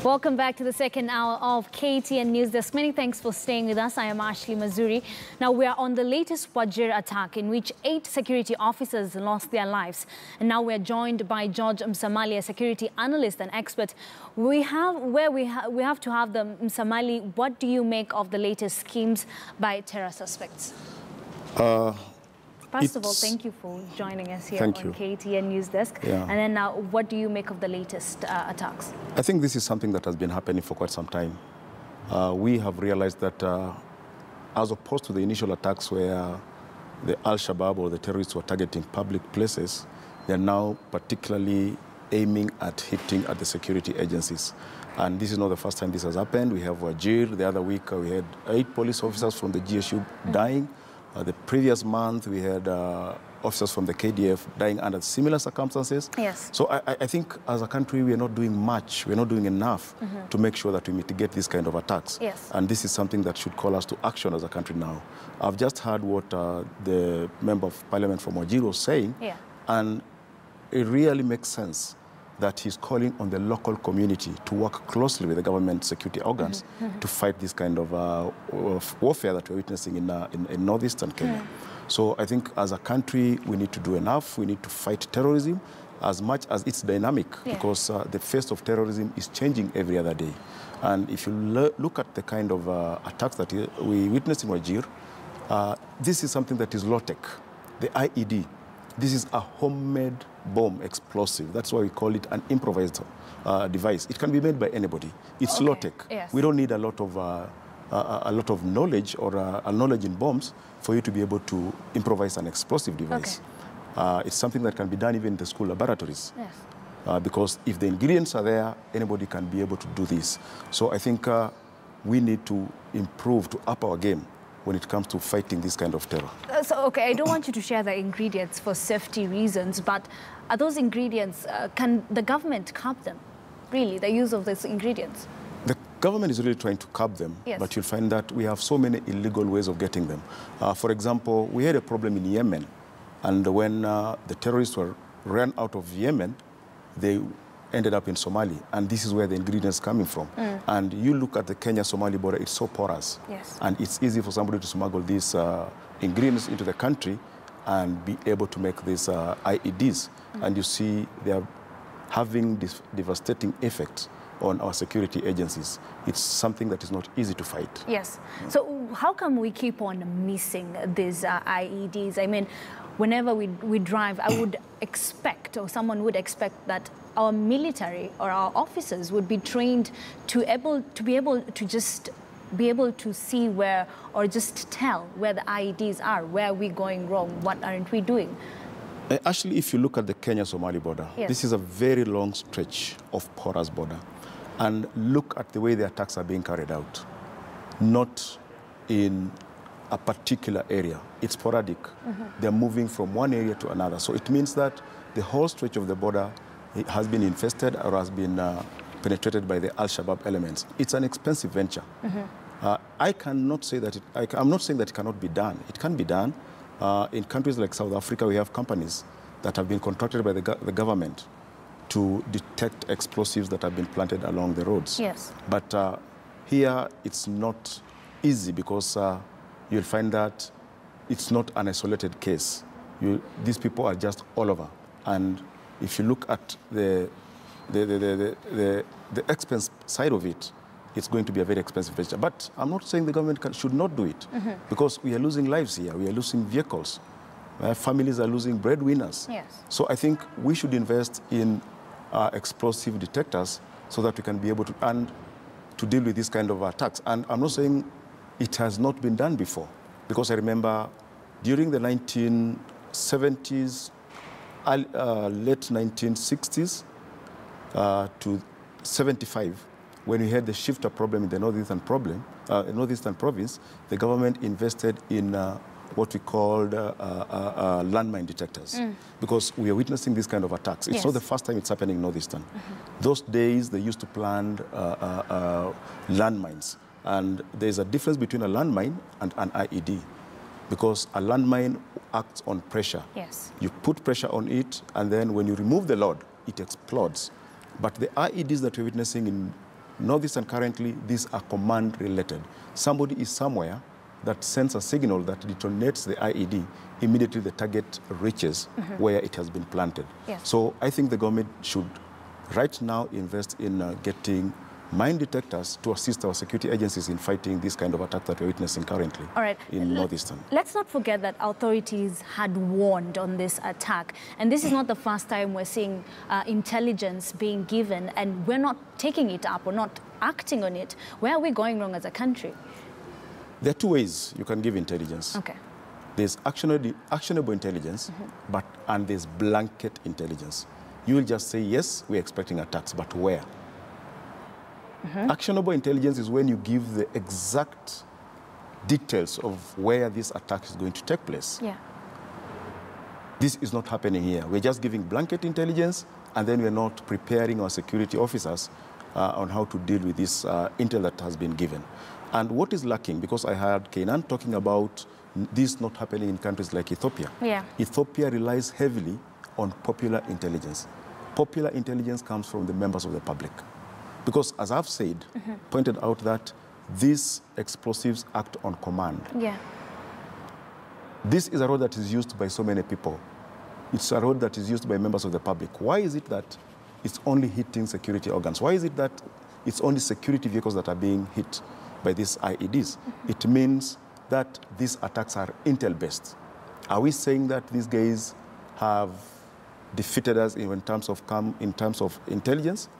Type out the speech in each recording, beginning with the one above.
Welcome back to the second hour of KTN News Desk. Many thanks for staying with us. I am Ashley Mazuri. Now we are on the latest Wajir attack in which 8 security officers lost their lives. And now we are joined by George Msamali, a security analyst and expert. We have to have the Msamali. What do you make of the latest schemes by terror suspects? First of all, thank you for joining us here on KTN News Desk. Yeah. And then now, what do you make of the latest attacks? I think this is something that has been happening for quite some time. We have realized that as opposed to the initial attacks where the Al-Shabaab or the terrorists were targeting public places, they're now particularly aiming at hitting at the security agencies. And this is not the first time this has happened. We have Wajir. The other week, we had 8 police officers from the GSU dying. The previous month, we had officers from the KDF dying under similar circumstances. Yes. So I think as a country, we are not doing much. We're not doing enough to make sure that we mitigate these kind of attacks. Yes. And this is something that should call us to action as a country now. I've just heard what the Member of Parliament from Wajir was saying. Yeah. And it really makes sense that he's calling on the local community to work closely with the government security organs to fight this kind of warfare that we're witnessing in northeastern Kenya. So I think as a country, we need to do enough. We need to fight terrorism as much as it's dynamic, because the face of terrorism is changing every other day. And if you look at the kind of attacks that we witnessed in Wajir, this is something that is low-tech, the IED. This is a homemade bomb explosive. That's why we call it an improvised device. It can be made by anybody. It's low-tech. Yes. We don't need a lot of knowledge or a knowledge in bombs for you to be able to improvise an explosive device. It's something that can be done even in the school laboratories. Yes. Because if the ingredients are there, anybody can be able to do this. So I think we need to improve, to up our game when it comes to fighting this kind of terror. I don't want you to share the ingredients for safety reasons, but are those ingredients, can the government curb them, really, the use of these ingredients? The government is really trying to curb them, but you'll find that we have so many illegal ways of getting them. For example, we had a problem in Yemen, and when the terrorists ran out of Yemen, they ended up in Somalia, and this is where the ingredients are coming from. And you look at the Kenya-Somali border, it's so porous. Yes. And it's easy for somebody to smuggle these ingredients into the country and be able to make these IEDs. And you see they are having this devastating effect on our security agencies. It's something that is not easy to fight. Yes. So how come we keep on missing these IEDs? I mean, whenever we drive, I would expect, or someone would expect, that our military or our officers would be trained to be able to see where, or just tell where the IEDs are, where are we going wrong, what aren't we doing? Actually, if you look at the Kenya-Somali border, this is a very long stretch of porous border. And look at the way the attacks are being carried out. Not in a particular area. It's sporadic. They're moving from one area to another. So it means that the whole stretch of the border has been infested or has been penetrated by the Al-Shabaab elements. It's an expensive venture. I cannot say that I'm not saying that it cannot be done. It can be done. In countries like South Africa, we have companies that have been contracted by the government to detect explosives that have been planted along the roads. Yes. But here, it's not easy because you'll find that it's not an isolated case. These people are just all over. And if you look at the expense side of it, it's going to be a very expensive venture. But I'm not saying the government should not do it, because we are losing lives here. We are losing vehicles. Families are losing breadwinners. Yes. So I think we should invest in explosive detectors so that we can be able to deal with this kind of attacks. And I'm not saying it has not been done before, because I remember during the 1970s, late 1960s to 75, when we had the shifter problem in the northeastern province, the government invested in what we called landmine detectors, because we are witnessing this kind of attacks. It's not the first time it's happening in northeastern. Those days, they used to plant landmines. And there's a difference between a landmine and an IED, because a landmine acts on pressure. Yes. You put pressure on it, and then when you remove the load, it explodes. But the IEDs that we're witnessing in Northeastern currently, these are command-related. Somebody is somewhere that sends a signal that detonates the IED, immediately the target reaches where it has been planted. Yes. So I think the government should right now invest in getting mine detectors to assist our security agencies in fighting this kind of attack that we're witnessing currently in Northeastern. Let's not forget that authorities had warned on this attack. And this is not the first time we're seeing intelligence being given and we're not taking it up or not acting on it. Where are we going wrong as a country? There are two ways you can give intelligence. Okay. There's actionable intelligence, and there's blanket intelligence. You will just say, yes, we're expecting attacks, but where? Actionable intelligence is when you give the exact details of where this attack is going to take place. Yeah. This is not happening here. We're just giving blanket intelligence, and then we're not preparing our security officers on how to deal with this intel that has been given. And what is lacking, because I heard Kenyan talking about this not happening in countries like Ethiopia. Yeah. Ethiopia relies heavily on popular intelligence. Popular intelligence comes from the members of the public. Because, as I've said, pointed out that these explosives act on command. Yeah. This is a road that is used by so many people. It's a road that is used by members of the public. Why is it that it's only hitting security organs? Why is it that it's only security vehicles that are being hit by these IEDs? It means that these attacks are intel-based. Are we saying that these guys have defeated us in terms of intelligence?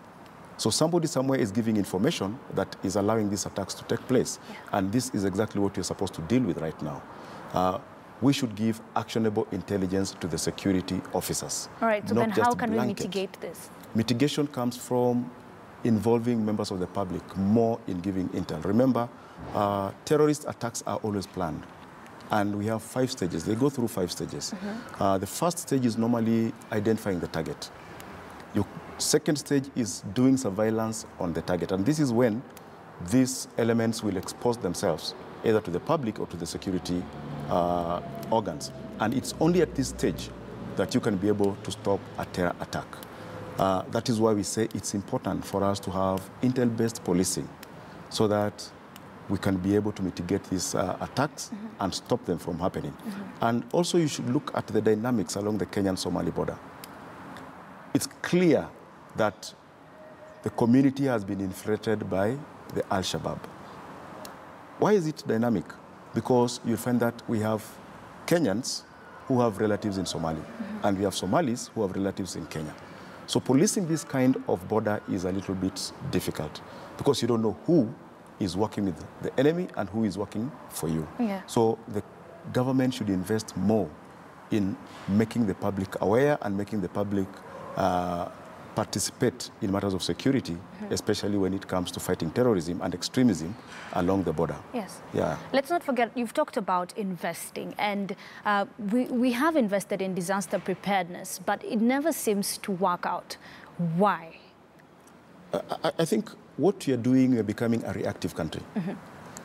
So somebody somewhere is giving information that is allowing these attacks to take place. Yeah. And this is exactly what we're supposed to deal with right now. We should give actionable intelligence to the security officers. All right, so then how can we mitigate this? Mitigation comes from involving members of the public more in giving intel. Remember, terrorist attacks are always planned. And we have 5 stages. They go through 5 stages. The first stage is normally identifying the target. Second stage is doing surveillance on the target. And this is when these elements will expose themselves, either to the public or to the security organs. And it's only at this stage that you can be able to stop a terror attack. That is why we say it's important for us to have intel-based policing so that we can be able to mitigate these attacks and stop them from happening. And also you should look at the dynamics along the Kenyan-Somali border. It's clear that the community has been infiltrated by the Al-Shabaab. Why is it dynamic? Because you find that we have Kenyans who have relatives in Somalia, and we have Somalis who have relatives in Kenya. So policing this kind of border is a little bit difficult because you don't know who is working with the enemy and who is working for you. Yeah. So the government should invest more in making the public aware and making the public participate in matters of security, especially when it comes to fighting terrorism and extremism along the border. Yes. Yeah. Let's not forget, you've talked about investing, and we have invested in disaster preparedness, but it never seems to work out. Why? I think what we are doing, we are becoming a reactive country.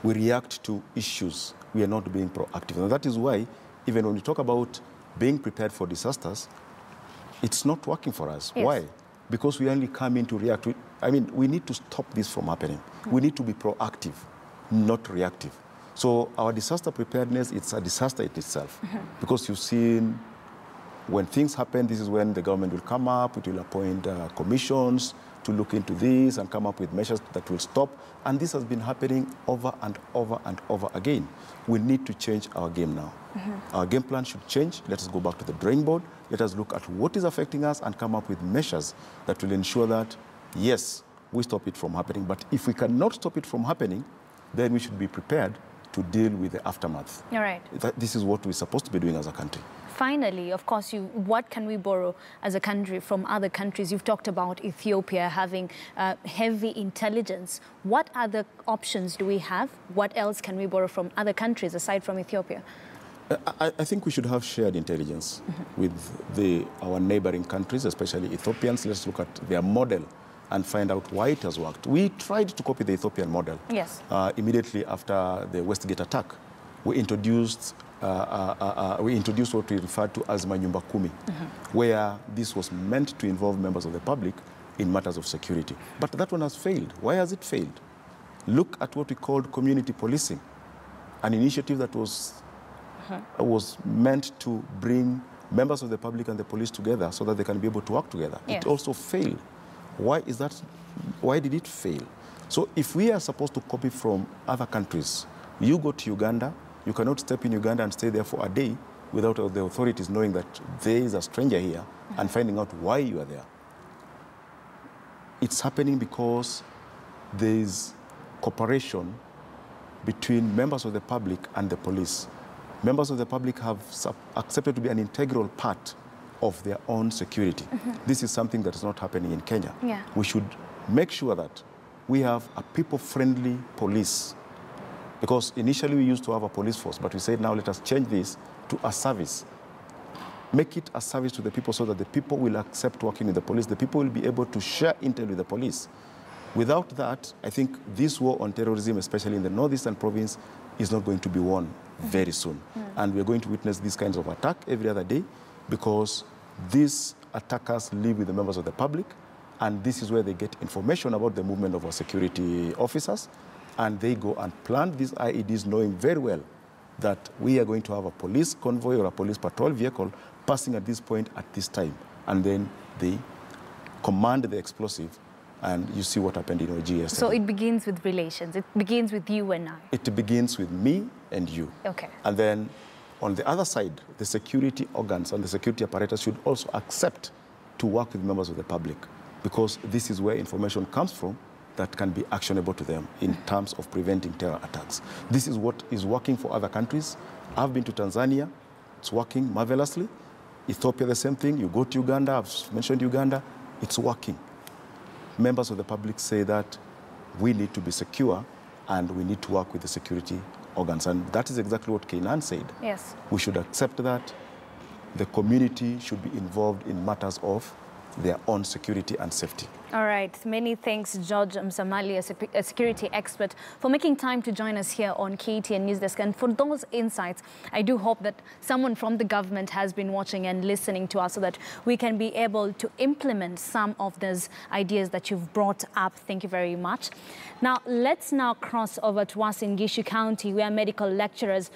We react to issues. We are not being proactive. And that is why, even when we talk about being prepared for disasters, it's not working for us. Yes. Why? Because we only come in to react. We need to stop this from happening. We need to be proactive, not reactive. So our disaster preparedness, it's a disaster in itself. Because you've seen when things happen, this is when the government will come up, it will appoint commissions to look into this and come up with measures that will stop. And this has been happening over and over and over again. We need to change our game now. Our game plan should change. Let us go back to the drawing board. Let us look at what is affecting us and come up with measures that will ensure that, yes, we stop it from happening. But if we cannot stop it from happening, then we should be prepared to deal with the aftermath. All right. This is what we're supposed to be doing as a country. Finally, of course, what can we borrow as a country from other countries? You've talked about Ethiopia having heavy intelligence. What other options do we have? What else can we borrow from other countries aside from Ethiopia? I think we should have shared intelligence with our neighboring countries, especially Ethiopians. Let's look at their model and find out why it has worked. We tried to copy the Ethiopian model. Yes. Immediately after the Westgate attack, we introduced what we refer to as Manyumba Kumi, where this was meant to involve members of the public in matters of security. But that one has failed. Why has it failed? Look at what we called community policing, an initiative that was meant to bring members of the public and the police together so that they can be able to work together. Yes. It also failed. Why is that? Why did it fail? So if we are supposed to copy from other countries, you go to Uganda, you cannot step in Uganda and stay there for a day without the authorities knowing that there is a stranger here and finding out why you are there. It's happening because there is cooperation between members of the public and the police. Members of the public have accepted to be an integral part of their own security. This is something that is not happening in Kenya. Yeah. We should make sure that we have a people-friendly police. Because initially we used to have a police force, but we said now let us change this to a service. Make it a service to the people so that the people will accept working with the police. The people will be able to share intel with the police. Without that, I think this war on terrorism, especially in the northeastern province, is not going to be won very soon. And we're going to witness these kinds of attack every other day because these attackers live with the members of the public, and this is where they get information about the movement of our security officers, and they go and plant these IEDs knowing very well that we are going to have a police convoy or a police patrol vehicle passing at this point at this time. And then they command the explosive, and you see what happened in OG yesterday. So it begins with relations. It begins with you and I. It begins with me and you. Okay. And then on the other side, the security organs and the security apparatus should also accept to work with members of the public, because this is where information comes from that can be actionable to them in terms of preventing terror attacks. This is what is working for other countries. I've been to Tanzania. It's working marvelously. Ethiopia, the same thing. You go to Uganda. I've mentioned Uganda. It's working. Members of the public say that we need to be secure and we need to work with the security organs. And that is exactly what Kenyan said. Yes. We should accept that. The community should be involved in matters of their own security and safety. All right. Many thanks, George Msamali, a security expert, for making time to join us here on KTN News Desk. And for those insights, I do hope that someone from the government has been watching and listening to us so that we can be able to implement some of those ideas that you've brought up. Thank you very much. Now, let's cross over to us in Wajir County, where medical lecturers